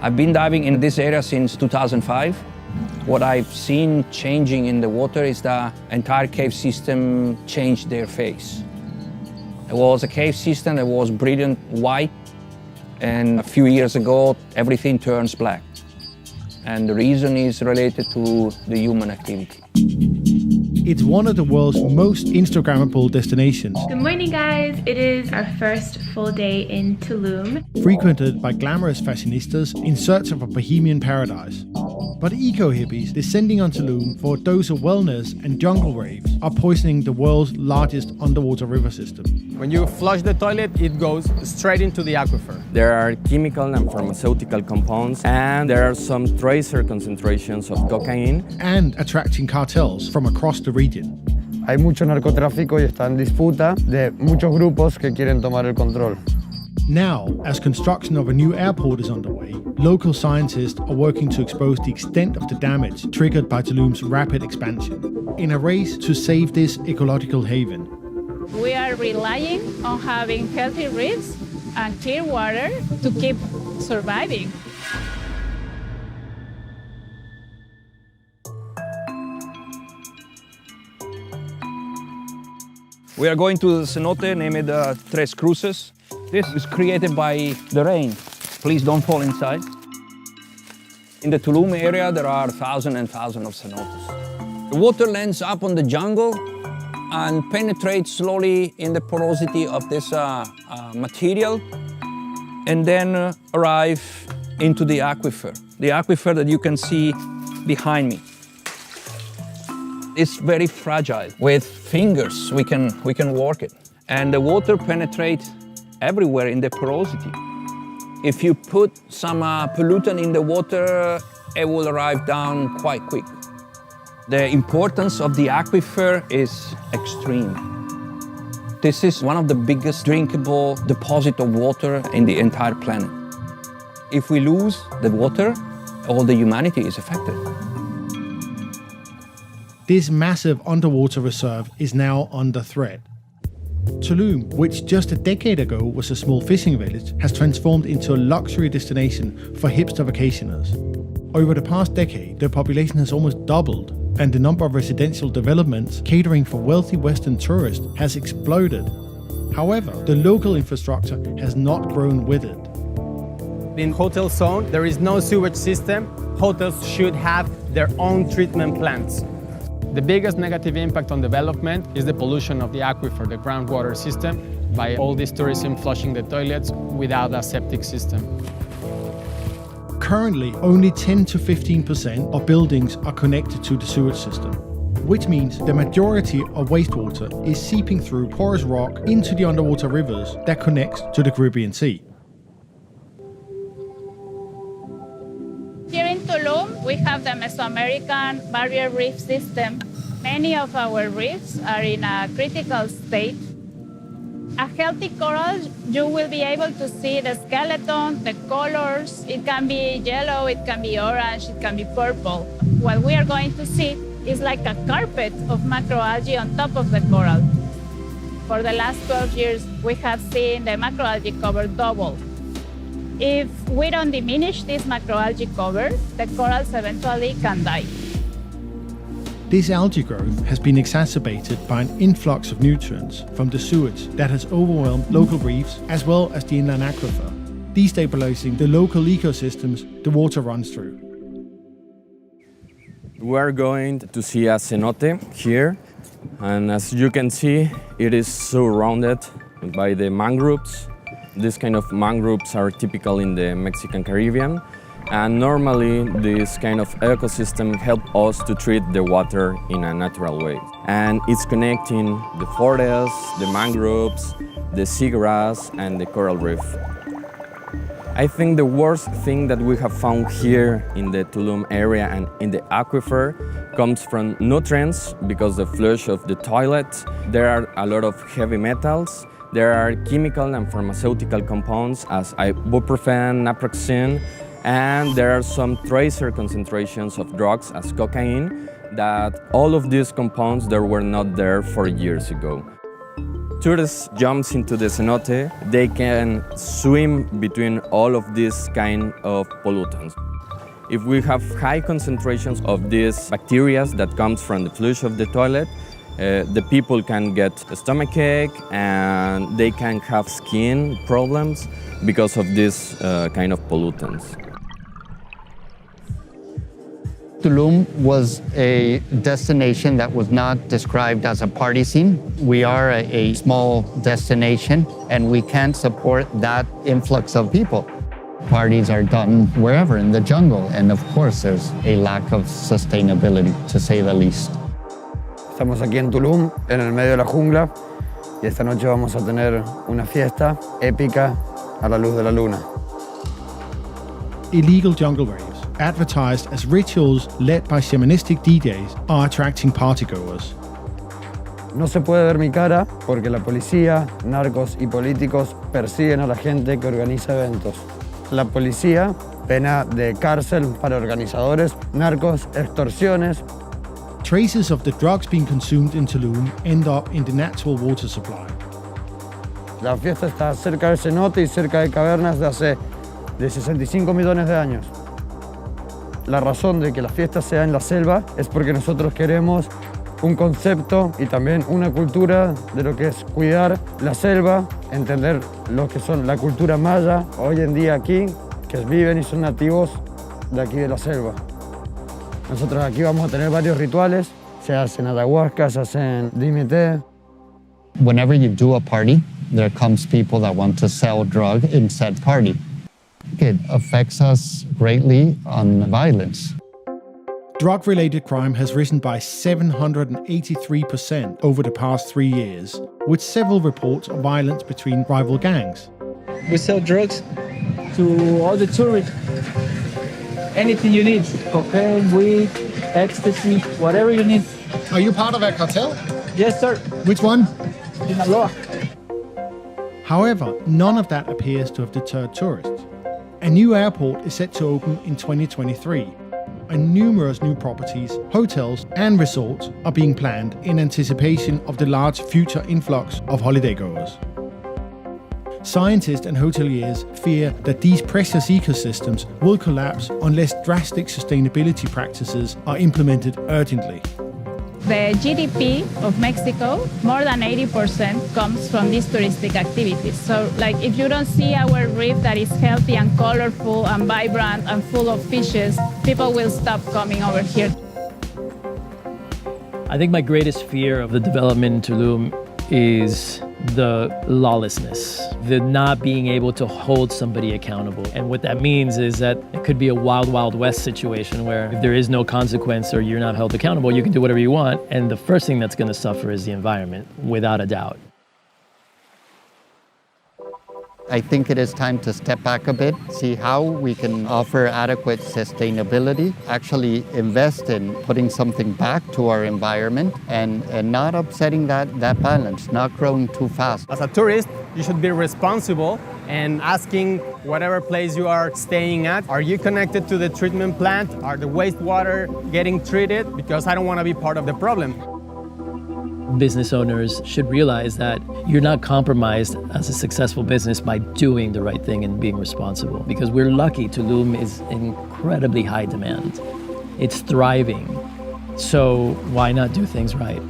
I've been diving in this area since 2005. What I've seen changing in the water is the entire cave system changed their face. It was a cave system that was brilliant white, and a few years ago, everything turns black. And the reason is related to the human activity. It's one of the world's most Instagrammable destinations. Good morning, guys. It is our first full day in Tulum. Frequented by glamorous fashionistas in search of a bohemian paradise. But eco-hippies descending on Tulum for a dose of wellness and jungle raves are poisoning the world's largest underwater river system. When you flush the toilet, it goes straight into the aquifer. There are chemical and pharmaceutical compounds, and there are some tracer concentrations of cocaine. And attracting cartels from across the region. Hay mucho narcotráfico y está en disputa de muchos grupos que quieren tomar el control. Now, as construction of a new airport is underway, local scientists are working to expose the extent of the damage triggered by Tulum's rapid expansion, in a race to save this ecological haven. We are relying on having healthy reefs and clear water to keep surviving. We are going to the cenote named Tres Cruces. This is created by the rain. Please don't fall inside. In the Tulum area, there are thousands and thousands of cenotes. The water lands up on the jungle and penetrates slowly in the porosity of this material and then arrive into the aquifer that you can see behind me. It's very fragile. With fingers, we can work it. And the water penetrates everywhere in the porosity. If you put some pollutant in the water, it will arrive down quite quick. The importance of the aquifer is extreme. This is one of the biggest drinkable deposits of water in the entire planet. If we lose the water, all the humanity is affected. This massive underwater reserve is now under threat. Tulum, which just a decade ago was a small fishing village, has transformed into a luxury destination for hipster vacationers. Over the past decade, the population has almost doubled, and the number of residential developments catering for wealthy Western tourists has exploded. However, the local infrastructure has not grown with it. In hotel zone, there is no sewage system. Hotels should have their own treatment plants. The biggest negative impact on development is the pollution of the aquifer, the groundwater system, by all this tourism flushing the toilets without a septic system. Currently, only 10 to 15% of buildings are connected to the sewage system, which means the majority of wastewater is seeping through porous rock into the underwater rivers that connects to the Caribbean Sea. Here in Tulum, we have the Mesoamerican barrier reef system. Many of our reefs are in a critical state. A healthy coral, you will be able to see the skeleton, the colors. It can be yellow, it can be orange, it can be purple. What we are going to see is like a carpet of macroalgae on top of the coral. For the last 12 years, we have seen the macroalgae cover double. If we don't diminish this macroalgae cover, the corals eventually can die. This algae growth has been exacerbated by an influx of nutrients from the sewage that has overwhelmed local reefs as well as the inland aquifer, destabilizing the local ecosystems the water runs through. We are going to see a cenote here, and as you can see, it is surrounded by the mangroves. These kind of mangroves are typical in the Mexican Caribbean, and normally this kind of ecosystem help us to treat the water in a natural way. And it's connecting the forests, the mangroves, the seagrass, and the coral reef. I think the worst thing that we have found here in the Tulum area and in the aquifer comes from nutrients, because the flush of the toilet, there are a lot of heavy metals. There are chemical and pharmaceutical compounds as ibuprofen, naproxen, and there are some tracer concentrations of drugs as cocaine that all of these compounds that were not there 4 years ago. tourists jumps into the cenote, they can swim between all of these kind of pollutants. If we have high concentrations of these bacteria that comes from the flush of the toilet, the people can get a stomachache and they can have skin problems because of this kind of pollutants. Tulum was a destination that was not described as a party scene. We are a small destination and we can't support that influx of people. Parties are done wherever, in the jungle, and of course there's a lack of sustainability, to say the least. Estamos aquí en Tulum, en el medio de la jungla, y esta noche vamos a tener una fiesta épica a la luz de la luna. Illegal jungle raves, advertised as rituals led by shamanistic DJs, are attracting partygoers. No se puede ver mi cara porque la policía, narcos y políticos persiguen a la gente que organiza eventos. La policía, pena de cárcel para organizadores, narcos, extorsiones. Traces of the drugs being consumed in Tulum end up in the natural water supply. La fiesta está cerca del cenote y cerca de cavernas de hace 65 millones de años. La razón de que la fiesta sea en la selva es porque nosotros queremos un concepto y también una cultura de lo que es cuidar la selva, entender lo que son la cultura maya hoy en día aquí, que viven y son nativos de aquí de la selva. Nosotros aquí vamos a tener varios rituales, se hacen ayahuasca, se hacen DMT. Whenever you do a party, there comes people that want to sell drug in said party. It affects us greatly on violence. Drug-related crime has risen by 783% over the past 3 years, with several reports of violence between rival gangs. We sell drugs to all the tourists. Anything you need, cocaine, weed, ecstasy, whatever you need. Are you part of a cartel? Yes, sir. Which one? Sinaloa. However, none of that appears to have deterred tourists. A new airport is set to open in 2023, and numerous new properties, hotels and resorts are being planned in anticipation of the large future influx of holidaygoers. Scientists and hoteliers fear that these precious ecosystems will collapse unless drastic sustainability practices are implemented urgently. The GDP of Mexico, more than 80% comes from these touristic activities. So like if you don't see our reef that is healthy and colorful and vibrant and full of fishes, people will stop coming over here. I think my greatest fear of the development in Tulum is the lawlessness, the not being able to hold somebody accountable. And what that means is that it could be a wild, wild west situation where if there is no consequence or you're not held accountable, you can do whatever you want. And the first thing that's going to suffer is the environment, without a doubt. I think it is time to step back a bit, see how we can offer adequate sustainability, actually invest in putting something back to our environment and not upsetting that balance, not growing too fast. As a tourist, you should be responsible and asking whatever place you are staying at, are you connected to the treatment plant? Are the wastewater getting treated? Because I don't want to be part of the problem. Business owners should realize that you're not compromised as a successful business by doing the right thing and being responsible. Because we're lucky, Tulum is incredibly high demand. It's thriving. So why not do things right?